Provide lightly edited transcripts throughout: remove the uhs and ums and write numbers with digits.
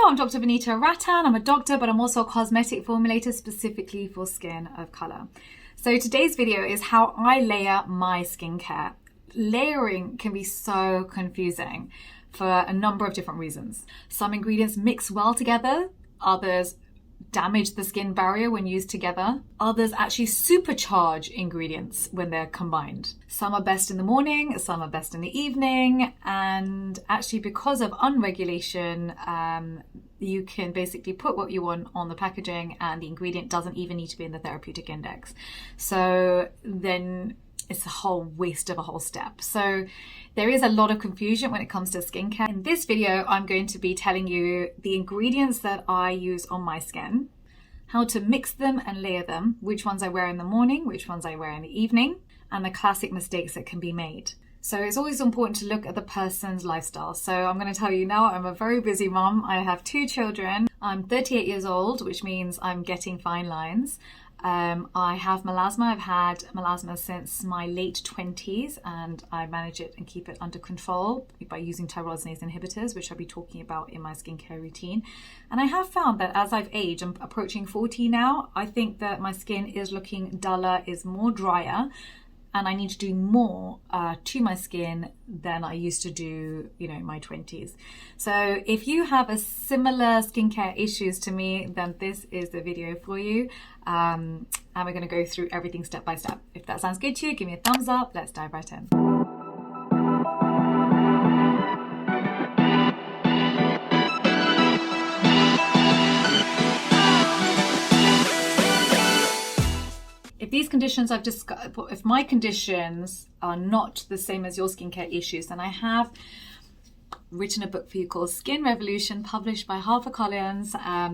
I'm Dr. Vanita Rattan. I'm a doctor, but I'm also a cosmetic formulator specifically for skin of color. So today's video is how I layer my skincare. Layering can be so confusing for a number of different reasons. Some ingredients mix well together, others damage the skin barrier when used together. Others actually supercharge ingredients when they're combined. Some are best in the morning, some are best in the evening, and actually because of unregulation, you can basically put what you want on the packaging and the ingredient doesn't even need to be in the therapeutic index. So then it's a whole waste of a whole step. So there is a lot of confusion when it comes to skincare. In this video, I'm going to be telling you the ingredients that I use on my skin, how to mix them and layer them, which ones I wear in the morning, which ones I wear in the evening, and the classic mistakes that can be made. So it's always important to look at the person's lifestyle. So I'm going to tell you now, I'm a very busy mom. I have 2 children. I'm 38 years old, which means I'm getting fine lines. I have melasma. I've had melasma since my late 20s and I manage it and keep it under control by using tyrosinase inhibitors, which I'll be talking about in my skincare routine. And I have found that as I've aged, I'm approaching 40 now, I think that my skin is looking duller, is more drier, and I need to do more to my skin than I used to do, in my 20s. So if you have a similar skincare issues to me, then this is the video for you. And we're going to go through everything step by step. If that sounds good to you, give me a thumbs up. Let's dive right in. If these conditions I've discussed, if my conditions are not the same as your skincare issues, then I have written a book for you called Skin Revolution, published by Harper,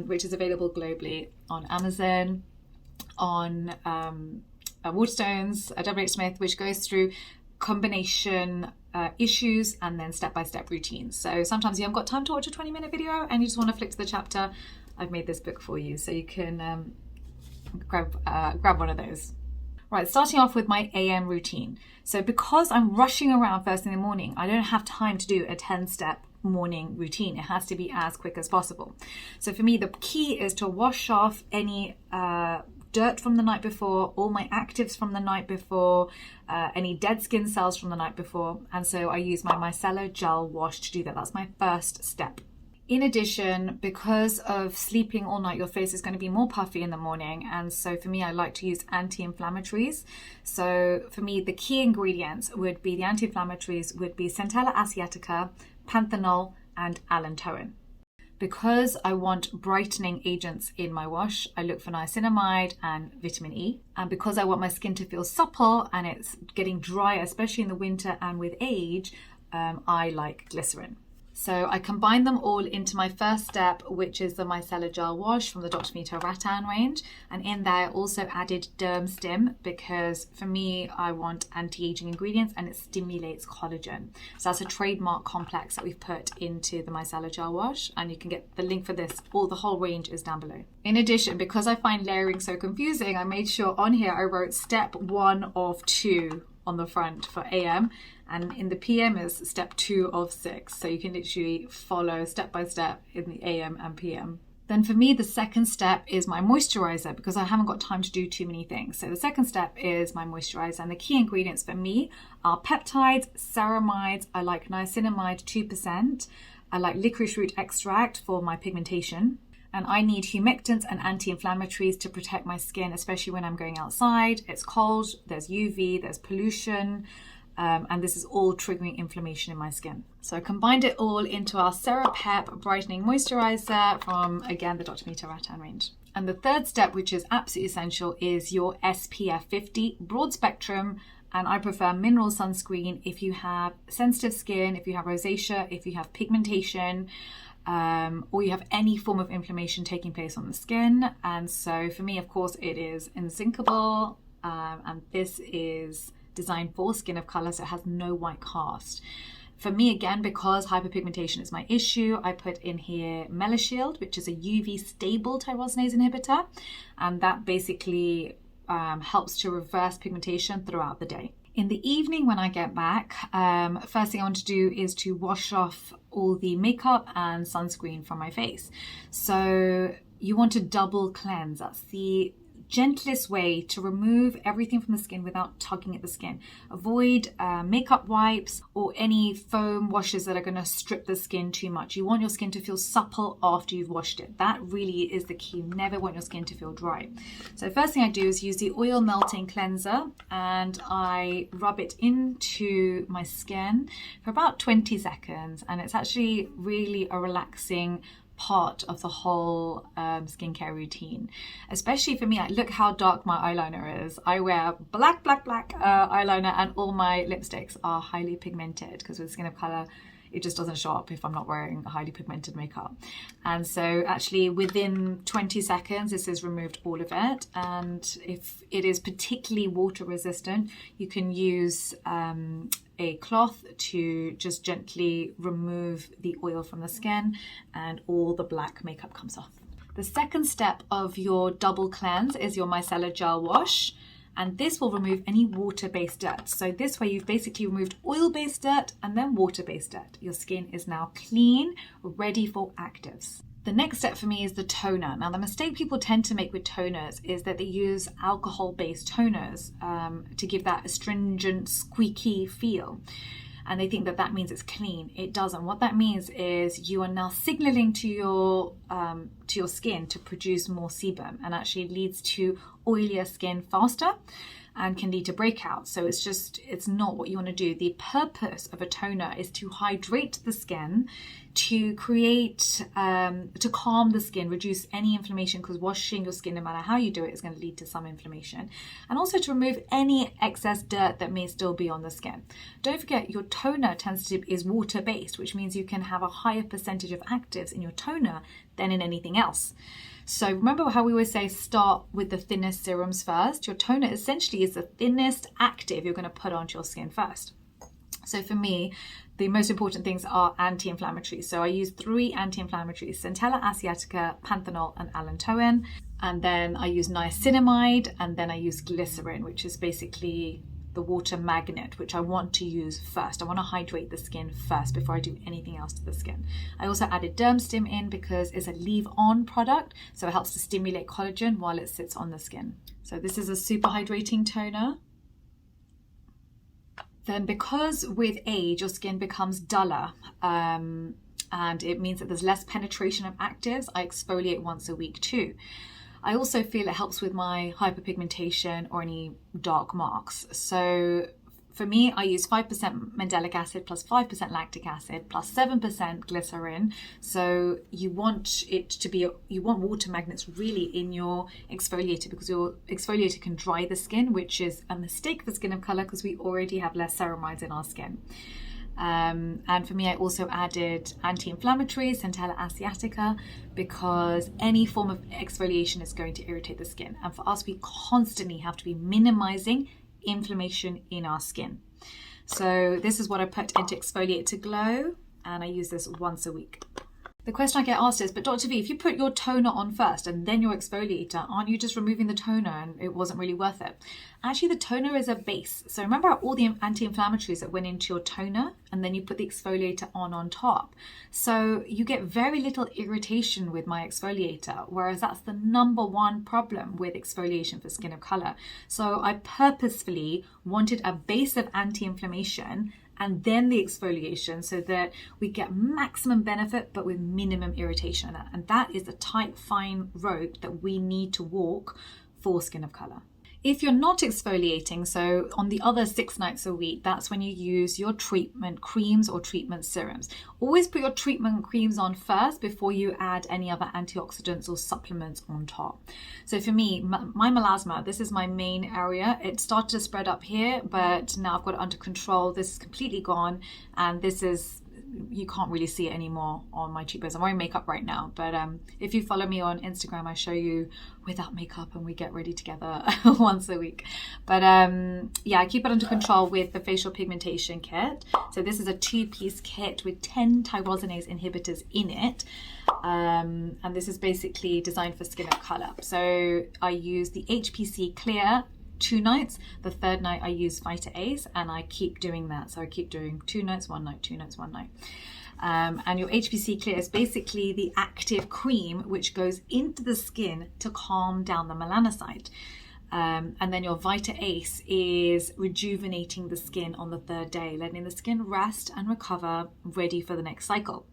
which is available globally on Amazon, on Waterstones, WH Smith, which goes through combination issues and then step-by-step routines. So sometimes you haven't got time to watch a 20-minute video and you just want to flick to the chapter. I've made this book for you, so you can grab one of those. Right, starting off with my AM routine. So because I'm rushing around first thing in the morning, I don't have time to do a 10-step morning routine. It has to be as quick as possible. So for me, the key is to wash off any dirt from the night before, all my actives from the night before, any dead skin cells from the night before. And so I use my Micellar Gel Wash to do that. That's my first step. In addition, because of sleeping all night, your face is going to be more puffy in the morning. And so for me, I like to use anti-inflammatories. So for me, the key ingredients would be, the anti-inflammatories would be Centella asiatica, panthenol, and allantoin. Because I want brightening agents in my wash, I look for niacinamide and vitamin E. And because I want my skin to feel supple and it's getting dry, especially in the winter and with age, I like glycerin. So I combine them all into my first step, which is the Micellar Gel Wash from the Dr. Vanita Rattan range. And in there, I also added Derm Stim because for me, I want anti-aging ingredients and it stimulates collagen. So that's a trademark complex that we've put into the Micellar Gel Wash. And you can get the link for this, the whole range is down below. In addition, because I find layering so confusing, I made sure on here I wrote step 1 of 2 on the front for AM, and in the PM is step 2 of 6. So you can literally follow step by step in the AM and PM. Then for me, the second step is my moisturizer because I haven't got time to do too many things. So the second step is my moisturizer, and the key ingredients for me are peptides, ceramides. I like niacinamide 2%. I like licorice root extract for my pigmentation. And I need humectants and anti-inflammatories to protect my skin, especially when I'm going outside. It's cold, there's UV, there's pollution, and this is all triggering inflammation in my skin. So I combined it all into our Cera-Pep Brightening Moisturiser from, again, the Dr. Vanita Rattan range. And the third step, which is absolutely essential, is your SPF 50 broad spectrum. And I prefer mineral sunscreen if you have sensitive skin, if you have rosacea, if you have pigmentation, or you have any form of inflammation taking place on the skin. And so for me, of course, it is Inzincable, and this is designed for skin of color, so it has no white cast. For me, again, because hyperpigmentation is my issue, I put in here Melashield, which is a UV stable tyrosinase inhibitor, and that basically helps to reverse pigmentation throughout the day. In the evening when I get back, first thing I want to do is to wash off all the makeup and sunscreen from my face. So you want to double cleanse. That's the gentlest way to remove everything from the skin without tugging at the skin. Avoid makeup wipes or any foam washes that are going to strip the skin too much. You want your skin to feel supple after you've washed it. That really is the key. You never want your skin to feel dry. So first thing I do is use the oil melting cleanser, and I rub it into my skin for about 20 seconds, and it's actually really a relaxing part of the whole skincare routine. Especially for me, look how dark my eyeliner is. I wear black eyeliner, and all my lipsticks are highly pigmented because with Skin of Color it just doesn't show up if I'm not wearing highly pigmented makeup. And so actually within 20 seconds this has removed all of it. And if it is particularly water resistant, you can use a cloth to just gently remove the oil from the skin, and all the black makeup comes off. The second step of your double cleanse is your Micellar Gel Wash, and this will remove any water-based dirt. So this way you've basically removed oil-based dirt and then water-based dirt. Your skin is now clean, ready for actives. The next step for me is the toner. Now, the mistake people tend to make with toners is that they use alcohol-based toners to give that astringent, squeaky feel. And they think that that means it's clean. It doesn't. What that means is you are now signaling to your skin to produce more sebum, and actually leads to oilier skin faster and can lead to breakouts. So it's not what you want to do. The purpose of a toner is to hydrate the skin, to create, to calm the skin, reduce any inflammation, because washing your skin, no matter how you do it, is going to lead to some inflammation. And also to remove any excess dirt that may still be on the skin. Don't forget, your toner is water-based, which means you can have a higher percentage of actives in your toner than in anything else. So remember how we always say start with the thinnest serums first? Your toner essentially is the thinnest active you're going to put onto your skin first. So for me, the most important things are anti-inflammatories. So I use 3 anti-inflammatories: Centella asiatica, panthenol, and allantoin. And then I use niacinamide, and then I use glycerin, which is basically the water magnet, which I want to use first. I want to hydrate the skin first before I do anything else to the skin. I also added Derm Stim in because it's a leave-on product, so it helps to stimulate collagen while it sits on the skin. So this is a super hydrating toner. Then, because with age your skin becomes duller, and it means that there's less penetration of actives, I exfoliate once a week too. I also feel it helps with my hyperpigmentation or any dark marks. So for me, I use 5% mandelic acid plus 5% lactic acid plus 7% glycerin. So you want water magnets really in your exfoliator, because your exfoliator can dry the skin, which is a mistake for Skin of Color because we already have less ceramides in our skin. And for me, I also added anti-inflammatories, Centella asiatica, because any form of exfoliation is going to irritate the skin. And for us, we constantly have to be minimizing inflammation in our skin. So this is what I put into Exfoliate to Glow, and I use this once a week. The question I get asked is, but Dr. V, if you put your toner on first and then your exfoliator, aren't you just removing the toner and it wasn't really worth it? Actually, the toner is a base. So remember all the anti-inflammatories that went into your toner, and then you put the exfoliator on top. So you get very little irritation with my exfoliator, whereas that's the #1 problem with exfoliation for Skin of Color. So I purposefully wanted a base of anti-inflammation and then the exfoliation, so that we get maximum benefit but with minimum irritation. And that is the tight, fine rope that we need to walk for Skin of Color. If you're not exfoliating, so on the other 6 nights a week, that's when you use your treatment creams or treatment serums. Always put your treatment creams on first before you add any other antioxidants or supplements on top. So for me, my melasma, this is my main area. It started to spread up here, but now I've got it under control. This is completely gone, and this is, you can't really see it anymore on my cheekbones. I'm wearing makeup right now, but if you follow me on Instagram, I show you without makeup and we get ready together once a week. But yeah, I keep it under control with the facial pigmentation kit. So this is a 2-piece kit with 10 tyrosinase inhibitors in it, and this is basically designed for Skin of Color. So I use the HPC Clear 2 nights. The 3rd night I use Vita Ace, and I keep doing that. So I keep doing 2 nights, 1 night, 2 nights, 1 night. And your HPC Clear is basically the active cream which goes into the skin to calm down the melanocyte. And then your Vita Ace is rejuvenating the skin on the 3rd day, letting the skin rest and recover, ready for the next cycle.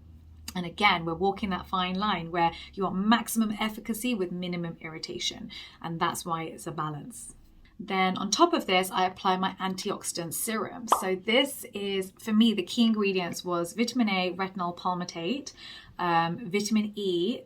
And again, we're walking that fine line where you want maximum efficacy with minimum irritation. And that's why it's a balance. Then on top of this, I apply my antioxidant serum. So this is, for me, the key ingredients was vitamin A, retinol palmitate, vitamin E,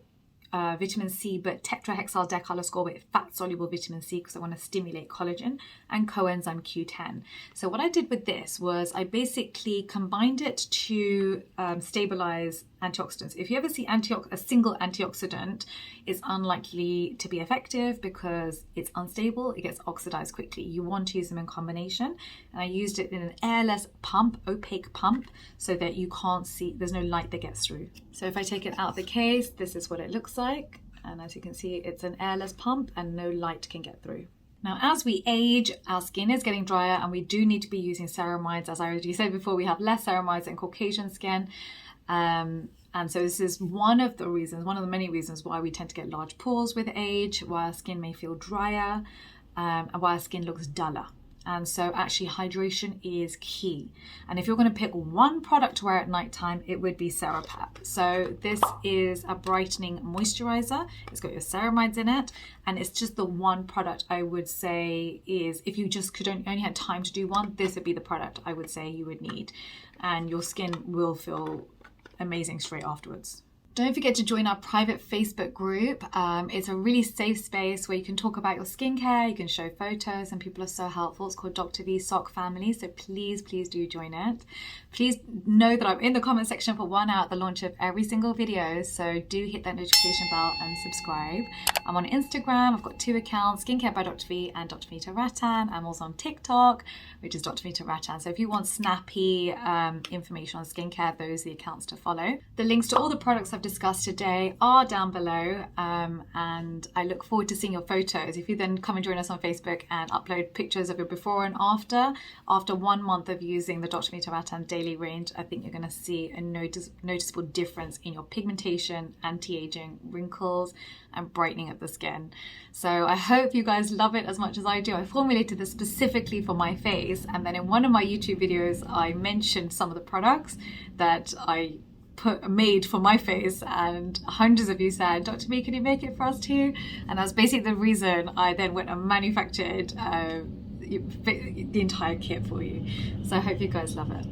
vitamin C, but tetrahexyl decaloscorbate fat-soluble vitamin C because I want to stimulate collagen, and coenzyme Q10. So what I did with this was I basically combined it to stabilize antioxidants. If you ever see a single antioxidant, it's unlikely to be effective because it's unstable, it gets oxidized quickly. You want to use them in combination. And I used it in an airless pump, opaque pump, so that you can't see, there's no light that gets through. So if I take it out of the case, this is what it looks like. And as you can see, it's an airless pump and no light can get through. Now, as we age, our skin is getting drier and we do need to be using ceramides. As I already said before, we have less ceramides in Caucasian skin. And so this is one of the many reasons why we tend to get large pores with age, why our skin may feel drier, and why our skin looks duller. And so actually hydration is key. And if you're going to pick one product to wear at nighttime, it would be Cera-Pep. So this is a brightening moisturizer. It's got your ceramides in it. And it's just the one product I would say is, if you just only had time to do one, this would be the product I would say you would need. And your skin will feel amazing straight afterwards. Don't forget to join our private Facebook group. It's a really safe space where you can talk about your skincare, you can show photos, and people are so helpful. It's called Dr. V Sock Family, so please do join it. Please know that I'm in the comment section for 1 hour at the launch of every single video, so do hit that notification bell and subscribe. I'm on Instagram, I've got 2 accounts, Skincare by Dr. V and Dr. Vanita Rattan. I'm also on TikTok, which is Dr. Vanita Rattan. So if you want snappy information on skincare, those are the accounts to follow. The links to all the products I've discussed today are down below, and I look forward to seeing your photos. If you then come and join us on Facebook and upload pictures of your before and after 1 month of using the Dr. Vanita Rattan daily range, I think you're going to see a noticeable difference in your pigmentation, anti-aging, wrinkles, and brightening of the skin. So I hope you guys love it as much as I do. I formulated this specifically for my face, and then in one of my YouTube videos I mentioned some of the products that I made for my face, and hundreds of you said, Dr. B, can you make it for us too? And that's basically the reason I then went and manufactured the entire kit for you. So I hope you guys love it.